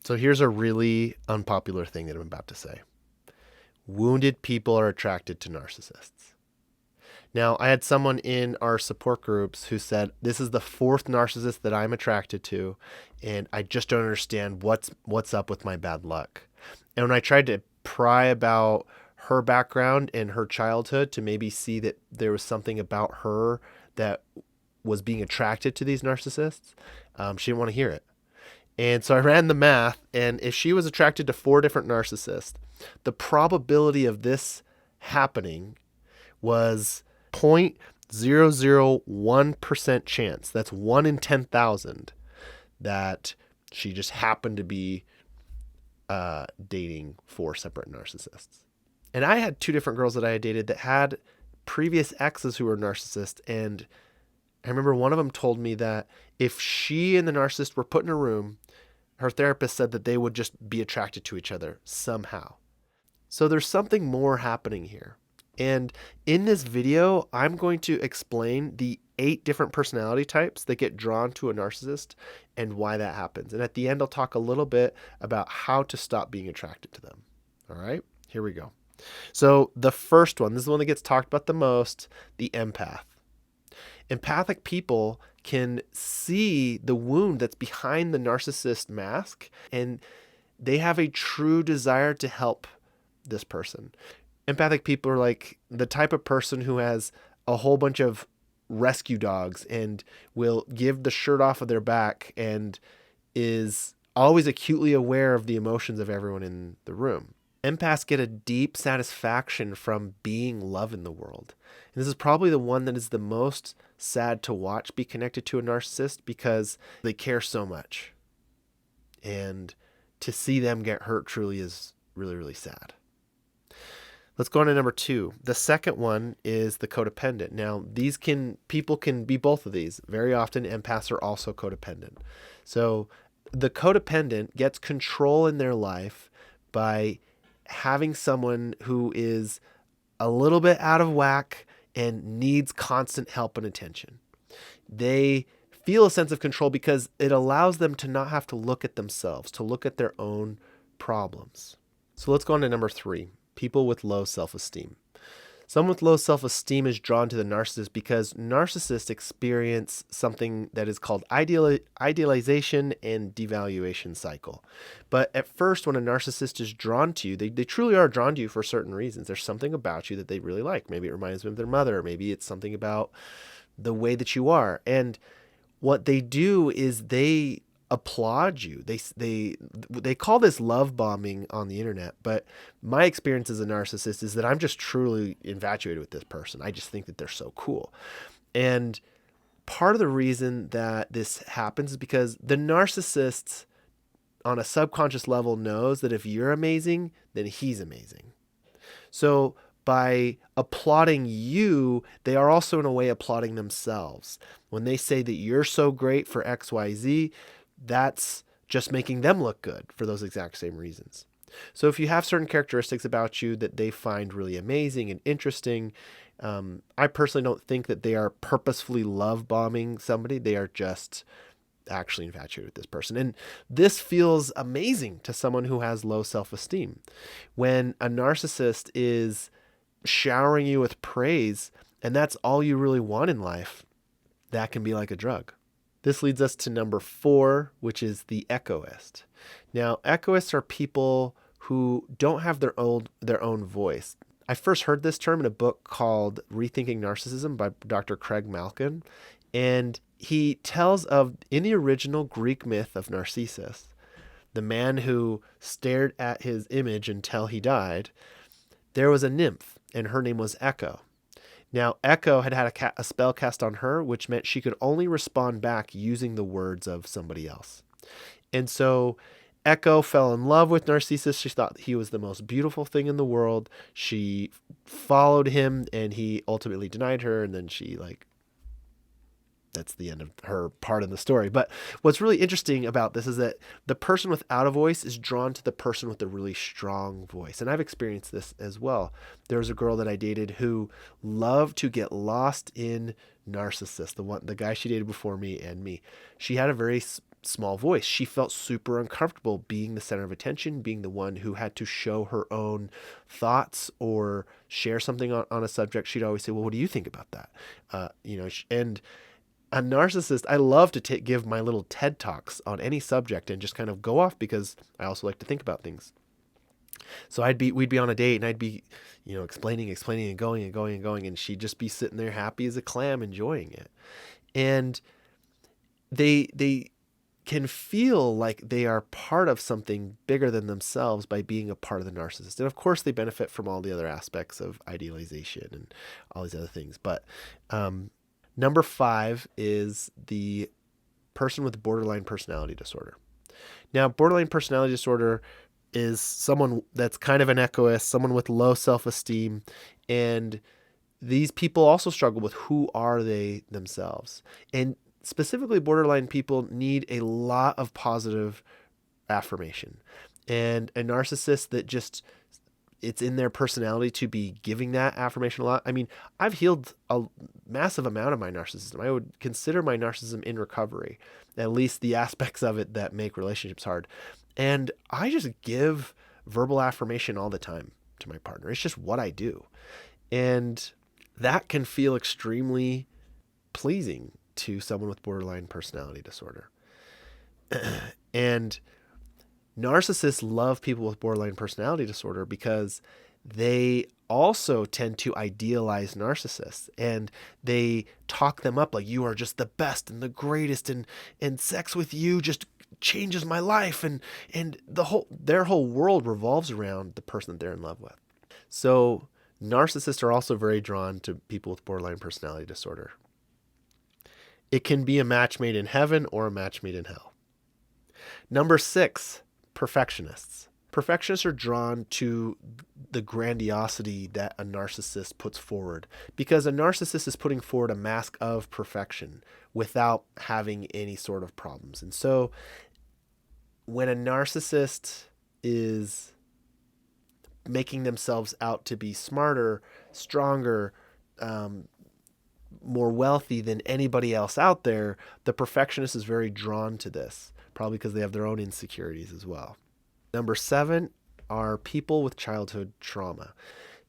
So here's a really unpopular thing that I'm about to say. Wounded people are attracted to narcissists. Now, I had someone in our support groups who said, "This is the fourth narcissist that I'm attracted to, and I just don't understand what's up with my bad luck." And when I tried to pry about her background and her childhood to maybe see that there was something about her that was being attracted to these narcissists, she didn't want to hear it. And so I ran the math, and if she was attracted to four different narcissists, the probability of this happening was 0.001% chance. That's 1 in 10,000 that she just happened to be dating four separate narcissists. And I had two different girls that I had dated that had previous exes who were narcissists. And I remember one of them told me that if she and the narcissist were put in a room, her therapist said that they would just be attracted to each other somehow. So there's something more happening here. And in this video, I'm going to explain the 8 different personality types that get drawn to a narcissist and why that happens. And at the end, I'll talk a little bit about how to stop being attracted to them. All right, here we go. So the first one, this is the one that gets talked about the most, the empath. Empathic people can see the wound that's behind the narcissist mask, and they have a true desire to help this person. Empathic people are like the type of person who has a whole bunch of rescue dogs and will give the shirt off of their back and is always acutely aware of the emotions of everyone in the room. Empaths get a deep satisfaction from being love in the world. And this is probably the one that is the most sad to watch be connected to a narcissist because they care so much. And to see them get hurt truly is really, really sad. Let's go on to number 2. The second one is the codependent. Now, people can be both of these. Very often, empaths are also codependent. So the codependent gets control in their life by having someone who is a little bit out of whack and needs constant help and attention. They feel a sense of control because it allows them to not have to look at themselves, to look at their own problems. So let's go on to number 3, people with low self-esteem. Someone with low self-esteem is drawn to the narcissist because narcissists experience something that is called idealization and devaluation cycle. But at first, when a narcissist is drawn to you, they truly are drawn to you for certain reasons. There's something about you that they really like. Maybe it reminds them of their mother. Maybe it's something about the way that you are. And what they do is they applaud you. They call this love bombing on the internet, but my experience as a narcissist is that I'm just truly infatuated with this person. I just think that they're so cool. And part of the reason that this happens is because the narcissist on a subconscious level knows that if you're amazing, then he's amazing. So by applauding you, they are also in a way applauding themselves. When they say that you're so great for XYZ, that's just making them look good for those exact same reasons. So if you have certain characteristics about you that they find really amazing and interesting, I personally don't think that they are purposefully love bombing somebody. They are just actually infatuated with this person. And this feels amazing to someone who has low self-esteem. When a narcissist is showering you with praise and that's all you really want in life, that can be like a drug. This leads us to number 4, which is the echoist. Now, echoists are people who don't have their own voice. I first heard this term in a book called Rethinking Narcissism by Dr. Craig Malkin, and he tells of, in the original Greek myth of Narcissus, the man who stared at his image until he died, there was a nymph, and her name was Echo. Now, Echo had a spell cast on her, which meant she could only respond back using the words of somebody else. And so Echo fell in love with Narcissus. She thought he was the most beautiful thing in the world. She followed him, and he ultimately denied her, and then that's the end of her part of the story. But what's really interesting about this is that the person without a voice is drawn to the person with a really strong voice. And I've experienced this as well. There was a girl that I dated who loved to get lost in Narcissist, the guy she dated before me and me. She had a very small voice. She felt super uncomfortable being the center of attention, being the one who had to show her own thoughts or share something on a subject. She'd always say, well, what do you think about that? And a narcissist, I love to give my little TED Talks on any subject and just kind of go off, because I also like to think about things. So we'd be on a date and I'd be, explaining and going, and she'd just be sitting there happy as a clam, enjoying it. And they can feel like they are part of something bigger than themselves by being a part of the narcissist. And of course they benefit from all the other aspects of idealization and all these other things. But number 5 is the person with borderline personality disorder. Now, borderline personality disorder is someone that's kind of an echoist, someone with low self-esteem, and these people also struggle with who are they themselves. And specifically, borderline people need a lot of positive affirmation. And a narcissist that just, it's in their personality to be giving that affirmation a lot. I mean, I've healed a massive amount of my narcissism. I would consider my narcissism in recovery, at least the aspects of it that make relationships hard. And I just give verbal affirmation all the time to my partner. It's just what I do. And that can feel extremely pleasing to someone with borderline personality disorder. And narcissists love people with borderline personality disorder because they also tend to idealize narcissists, and they talk them up like, you are just the best and the greatest, and sex with you just changes my life, and their whole world revolves around the person that they're in love with. So narcissists are also very drawn to people with borderline personality disorder. It can be a match made in heaven or a match made in hell. Number 6, perfectionists. Perfectionists are drawn to the grandiosity that a narcissist puts forward, because a narcissist is putting forward a mask of perfection without having any sort of problems. And so when a narcissist is making themselves out to be smarter, stronger, more wealthy than anybody else out there, the perfectionist is very drawn to this, probably because they have their own insecurities as well. Number 7 are people with childhood trauma.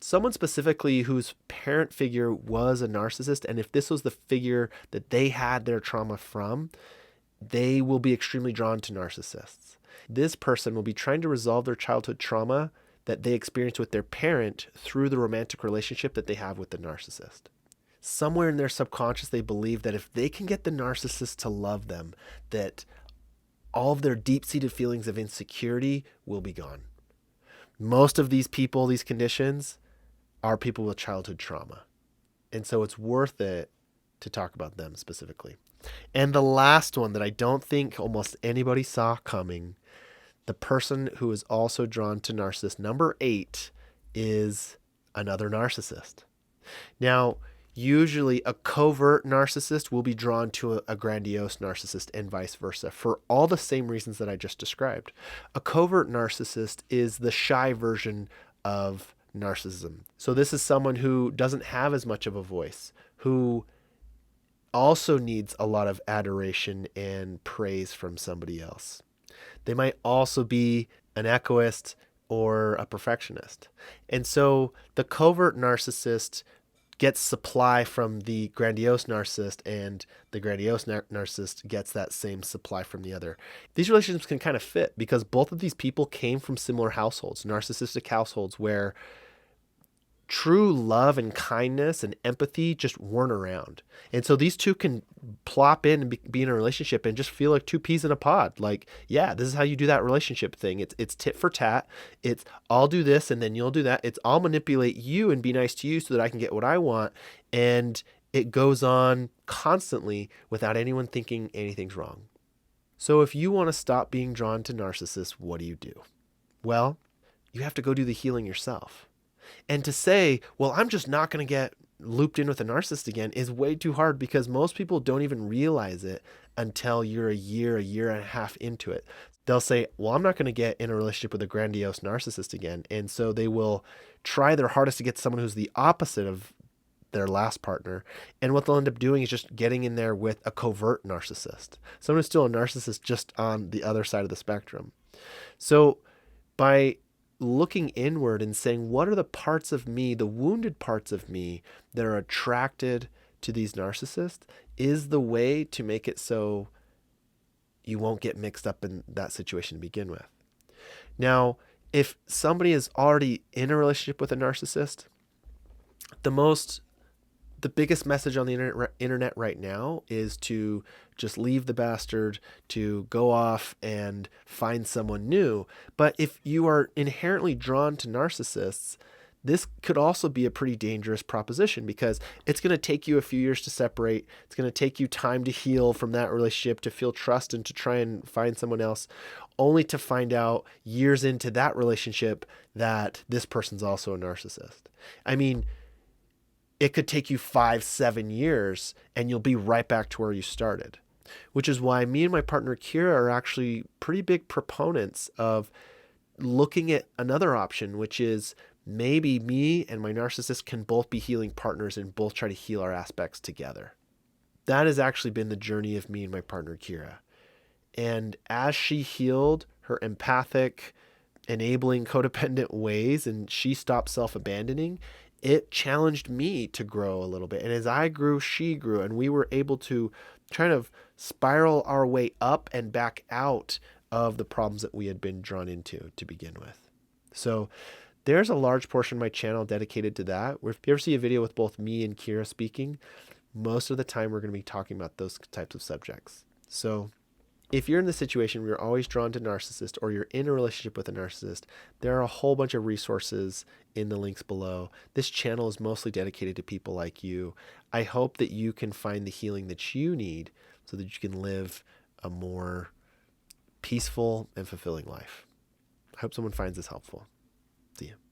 Someone specifically whose parent figure was a narcissist, and if this was the figure that they had their trauma from, they will be extremely drawn to narcissists. This person will be trying to resolve their childhood trauma that they experienced with their parent through the romantic relationship that they have with the narcissist. Somewhere in their subconscious, they believe that if they can get the narcissist to love them, that all of their deep-seated feelings of insecurity will be gone. Most of these people, these conditions, are people with childhood trauma. And so it's worth it to talk about them specifically. And the last one that I don't think almost anybody saw coming, the person who is also drawn to narcissists, number 8, is another narcissist. Now, usually a covert narcissist will be drawn to a grandiose narcissist, and vice versa, for all the same reasons that I just described. A covert narcissist is the shy version of narcissism. So this is someone who doesn't have as much of a voice, who also needs a lot of adoration and praise from somebody else. They might also be an echoist or a perfectionist. And so the covert narcissist gets supply from the grandiose narcissist, and the grandiose narcissist gets that same supply from the other. These relationships can kind of fit because both of these people came from similar households, narcissistic households, where true love and kindness and empathy just weren't around. And so these two can plop in and be in a relationship and just feel like two peas in a pod. Like, yeah, this is how you do that relationship thing. It's tit for tat. It's I'll do this and then you'll do that. It's I'll manipulate you and be nice to you so that I can get what I want. And it goes on constantly without anyone thinking anything's wrong. So if you want to stop being drawn to narcissists, what do? Well, you have to go do the healing yourself. And to say, well, I'm just not going to get looped in with a narcissist again is way too hard, because most people don't even realize it until you're a year and a half into it. They'll say, well, I'm not going to get in a relationship with a grandiose narcissist again. And so they will try their hardest to get someone who's the opposite of their last partner. And what they'll end up doing is just getting in there with a covert narcissist. Someone who's still a narcissist just on the other side of the spectrum. So by looking inward and saying, what are the parts of me, the wounded parts of me that are attracted to these narcissists, is the way to make it so you won't get mixed up in that situation to begin with. Now, if somebody is already in a relationship with a narcissist, the biggest message on the internet right now is to just leave the bastard, to go off and find someone new. But if you are inherently drawn to narcissists, this could also be a pretty dangerous proposition, because it's going to take you a few years to separate. It's going to take you time to heal from that relationship, to feel trust, and to try and find someone else, only to find out years into that relationship that this person's also a narcissist. I mean, it could take you 5-7 years and you'll be right back to where you started, which is why me and my partner Kira are actually pretty big proponents of looking at another option, which is maybe me and my narcissist can both be healing partners and both try to heal our aspects together. That has actually been the journey of me and my partner Kira. And as she healed her empathic, enabling, codependent ways, and she stopped self-abandoning, it challenged me to grow a little bit. And as I grew, she grew, and we were able to kind of spiral our way up and back out of the problems that we had been drawn into to begin with. So there's a large portion of my channel dedicated to that. If you ever see a video with both me and Kira speaking, most of the time we're going to be talking about those types of subjects. So if you're in the situation where you're always drawn to narcissist, or you're in a relationship with a narcissist, there are a whole bunch of resources in the links below. This channel is mostly dedicated to people like you. I hope that you can find the healing that you need so that you can live a more peaceful and fulfilling life. I hope someone finds this helpful. See you.